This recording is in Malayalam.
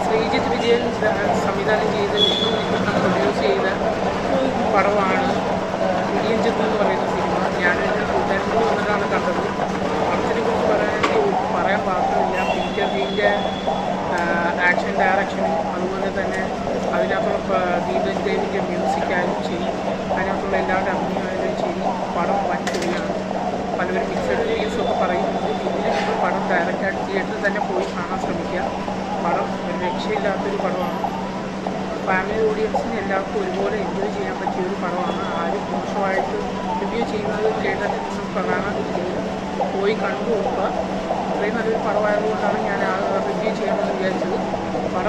ശ്രീജിത്ത് വിജയൻ സംവിധാനം ചെയ്ത് വിഷ്ണു വിക്രം പ്രൊഡ്യൂസ് ചെയ്ത പടമാണ് ഇടിയൻ ചെത്ത് എന്ന് പറയുന്ന സിനിമ. ഞാനൊരു കൂട്ടുകാരൻ കൂടി വന്നിട്ടാണ് കണ്ടത്. പടത്തിനെ കുറിച്ച് പറയാൻ പാകമില്ല. പീറ്റർ ബീൻ്റെ ആക്ഷൻ ഡയറക്ഷനും അതുപോലെ തന്നെ അതിനകത്തുള്ള ദീപക് ദേവിൻ്റെ മ്യൂസിക്കായാലും ശരി, അതിനകത്തുള്ള എല്ലാവരുടെ അഭിനയമായാലും ശരി, പടം വൻ ശരിയാണ്. പലവരും മിക്സഡ് റിവ്യൂസൊക്കെ പറയുന്നുണ്ട്. ഇതിന് നിങ്ങൾ പടം ഡയറക്റ്റായിട്ട് തിയേറ്ററിൽ തന്നെ പോയി കാണാൻ ശ്രമിക്കുക. പടം ഒരു രക്ഷയില്ലാത്തൊരു പടമാണ്. ഫാമിലി ഓഡിയൻസിന് എല്ലാവർക്കും ഒരുപോലെ എൻജോയ് ചെയ്യാൻ പറ്റിയ ഒരു പടമാണ്. ആരും മോശമായിട്ട് റിവ്യൂ ചെയ്യുന്നത് തിയേറ്ററിൽ നിന്നും കാണാതിരിക്കുന്നത് പോയി കണ്ടു നോക്കുക. അത്രയും നല്ലൊരു പടമായതുകൊണ്ടാണ് ഞാൻ റിവ്യൂ ചെയ്യണമെന്ന് വിചാരിച്ചത്.